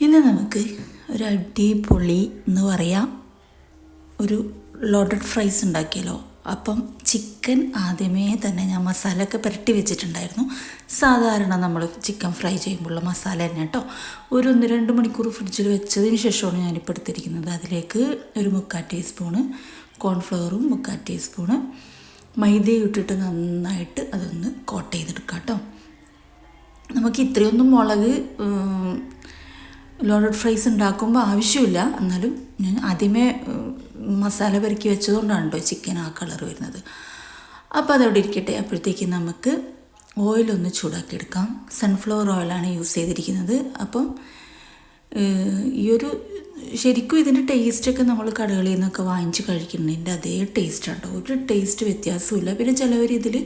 ഇന്ന് നമുക്ക് ഒരു അടിപൊളി എന്ന് പറയാം ഒരു ലോഡഡ് ഫ്രൈസ് ഉണ്ടാക്കിയല്ലോ. അപ്പം ചിക്കൻ ആദ്യമേ തന്നെ ഞാൻ മസാലയൊക്കെ പുരട്ടി വെച്ചിട്ടുണ്ടായിരുന്നു. സാധാരണ നമ്മൾ ചിക്കൻ ഫ്രൈ ചെയ്യുമ്പോഴുള്ള മസാല തന്നെ കേട്ടോ. ഒരു 1-2 മണിക്കൂർ ഫ്രിഡ്ജിൽ വെച്ചതിന് ശേഷമാണ് ഞാനിപ്പോൾ എടുത്തിരിക്കുന്നത്. അതിലേക്ക് ഒരു 3/4 ടീസ്പൂണ് കോൺഫ്ലവറും 3/4 ടീസ്പൂണ് മൈദയും ഇട്ടിട്ട് നന്നായിട്ട് അതൊന്ന് കോട്ട് ചെയ്തെടുക്കാം കേട്ടോ. നമുക്ക് ഇത്രയൊന്നും മുളക് ലോഡഡ് ഫ്രൈസ് ഉണ്ടാക്കുമ്പോൾ ആവശ്യമില്ല. എന്നാലും ഞാൻ ആദ്യമേ മസാല പെരുക്കി വെച്ചതുകൊണ്ടാണ് കേട്ടോ ചിക്കൻ ആ കളർ വരുന്നത്. അപ്പോൾ അതവിടെ ഇരിക്കട്ടെ. അപ്പോഴത്തേക്ക് നമുക്ക് ഓയിലൊന്ന് ചൂടാക്കി എടുക്കാം. സൺഫ്ലവർ ഓയിലാണ് യൂസ് ചെയ്തിരിക്കുന്നത്. അപ്പം ശരിക്കും ഇതിൻ്റെ ടേസ്റ്റൊക്കെ നമ്മൾ കടകളിൽ നിന്നൊക്കെ വാങ്ങിച്ച് കഴിക്കുന്നതിൻ്റെ അതേ ടേസ്റ്റാണ് കേട്ടോ. ഒരു ടേസ്റ്റ് വ്യത്യാസമില്ല. പിന്നെ ചിലവർ ഇതിൽ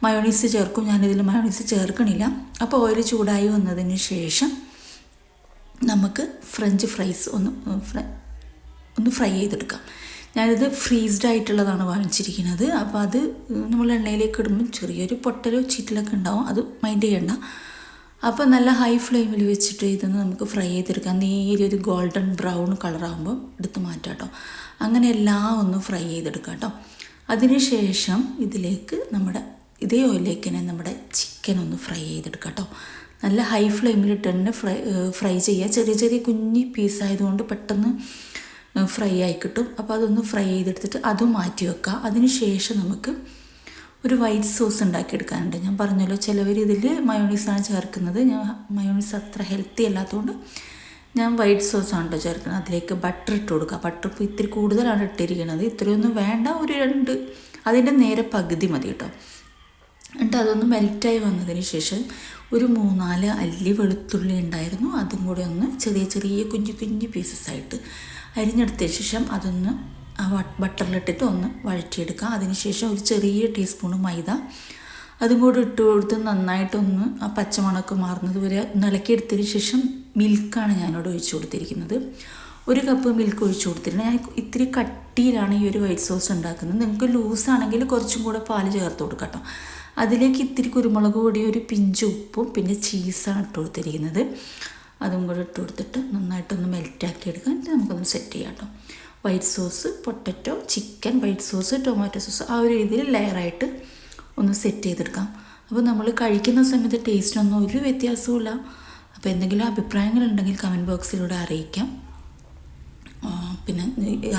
മയോണീസ് ചേർക്കും. ഞാനിതിൽ മയോണീസ് ചേർക്കണില്ല. അപ്പോൾ ഓയിൽ ചൂടായി വന്നതിന് ശേഷം നമുക്ക് ഫ്രഞ്ച് ഫ്രൈസ് ഒന്ന് ഫ്രൈ ചെയ്തെടുക്കാം. ഞാനിത് ഫ്രീസ്ഡ് ആയിട്ടുള്ളതാണ് വാങ്ങിച്ചിരിക്കുന്നത്. അപ്പോൾ അത് നമ്മൾ എണ്ണയിലേക്ക് ഇടുമ്പോൾ ചെറിയൊരു പൊട്ടലോ ചീറ്റലൊക്കെ ഉണ്ടാവും. അത് മൈൻഡ് ചെയ്യണ്ട. അപ്പോൾ നല്ല ഹൈ ഫ്ലെയിമിൽ വെച്ചിട്ട് ഇതൊന്ന് നമുക്ക് ഫ്രൈ ചെയ്തെടുക്കാം. നേരിയൊരു ഗോൾഡൻ ബ്രൗൺ കളറാകുമ്പോൾ എടുത്ത് മാറ്റാം കേട്ടോ. അങ്ങനെ എല്ലാം ഒന്ന് ഫ്രൈ ചെയ്തെടുക്കാം കേട്ടോ. അതിനുശേഷം ഇതിലേക്ക് ഇതേ ഓയിലേക്ക് തന്നെ നമ്മുടെ ചിക്കൻ ഒന്ന് ഫ്രൈ ചെയ്തെടുക്കാം കേട്ടോ. നല്ല ഹൈ ഫ്ലെയിമിലിട്ട് തന്നെ ഫ്രൈ ചെയ്യുക. ചെറിയ ചെറിയ കുഞ്ഞി പീസായതുകൊണ്ട് പെട്ടെന്ന് ഫ്രൈ ആയി കിട്ടും. അപ്പോൾ അതൊന്ന് ഫ്രൈ ചെയ്തെടുത്തിട്ട് അതും മാറ്റി വെക്കുക. അതിനുശേഷം നമുക്ക് ഒരു വൈറ്റ് സോസ് ഉണ്ടാക്കിയെടുക്കാനുണ്ട്. ഞാൻ പറഞ്ഞല്ലോ ചിലവർ ഇതിൽ മയോണീസാണ് ചേർക്കുന്നത്. ഞാൻ മയോണീസ് അത്ര ഹെൽത്തി അല്ലാത്തതുകൊണ്ട് ഞാൻ വൈറ്റ് സോസാണ് കേട്ടോ ചേർക്കുന്നത്. അതിലേക്ക് ബട്ടർ ഇട്ട് കൊടുക്കുക. ബട്ടർ ഇപ്പോൾ ഇത്തിരി കൂടുതലാണ് ഇട്ടിരിക്കുന്നത്. ഇത്രയൊന്നും വേണ്ട. ഒരു 2 അതിൻ്റെ നേരെ പകുതി മതി കേട്ടോ. എന്നിട്ട് അതൊന്ന് മെൽറ്റായി വന്നതിന് ശേഷം ഒരു 3-4 അല്ലി വെളുത്തുള്ളി ഉണ്ടായിരുന്നു. അതും കൂടി ഒന്ന് ചെറിയ ചെറിയ കുഞ്ഞു പീസസായിട്ട് അരിഞ്ഞെടുത്തതിന് ശേഷം അതൊന്ന് ആ ബട്ടറിലിട്ടിട്ട് ഒന്ന് വഴറ്റിയെടുക്കുക. അതിനുശേഷം ഒരു ചെറിയ ടീസ്പൂണ് മൈദ അതും കൂടി ഇട്ട് കൊടുത്ത് നന്നായിട്ടൊന്ന് ആ പച്ചമണമൊക്കെ മാറുന്നത് വരെ ഇളക്കിയെടുത്തതിന് ശേഷം മിൽക്കാണ് ഞാനിവിടെ ഒഴിച്ചു കൊടുത്തിരിക്കുന്നത്. 1 കപ്പ് മിൽക്ക് ഒഴിച്ചു കൊടുത്തിട്ടുണ്ട്. ഞാൻ ഇത്തിരി കട്ടിയിലാണ് ഈ ഒരു വൈറ്റ് സോസ് ഉണ്ടാക്കുന്നത്. നിങ്ങൾക്ക് ലൂസാണെങ്കിൽ കുറച്ചും കൂടെ പാല് ചേർത്ത് കൊടുക്കാം കേട്ടോ. അതിലേക്ക് ഇത്തിരി കുരുമുളക് പൊടി, ഒരു പിഞ്ച് ഉപ്പും പിന്നെ ചീസാണ് ഇട്ട് കൊടുത്തിരിക്കുന്നത്. അതും കൂടെ ഇട്ട് കൊടുത്തിട്ട് നന്നായിട്ടൊന്ന് മെൽറ്റാക്കി എടുക്കാൻ നമുക്കൊന്ന് സെറ്റ് ചെയ്യാം കേട്ടോ. White sauce, potato, chicken, white sauce, tomato sauce ആ ഒരു രീതിയിൽ ലെയറായിട്ട് ഒന്ന് സെറ്റ് ചെയ്തെടുക്കാം. അപ്പോൾ നമ്മൾ കഴിക്കുന്ന സമയത്ത് ടേസ്റ്റിനൊന്നും ഒരു വ്യത്യാസവുമില്ല. അപ്പോൾ എന്തെങ്കിലും അഭിപ്രായങ്ങളുണ്ടെങ്കിൽ കമൻറ്റ് ബോക്സിലൂടെ അറിയിക്കാം. പിന്നെ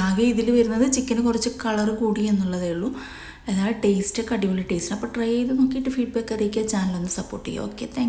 ആകെ ഇതിൽ വരുന്നത് ചിക്കന് കുറച്ച് കളർ കൂടി എന്നുള്ളതേ ഉള്ളൂ. അതായത് ടേസ്റ്റൊക്കെ അടിപൊളി ടേസ്റ്റ്. അപ്പോൾ ട്രൈ ചെയ്ത് നോക്കിയിട്ട് ഫീഡ്ബാക്ക് അറിയിക്കുക. ചാനലൊന്ന് സപ്പോർട്ട് ചെയ്യുക. Okay, thank you.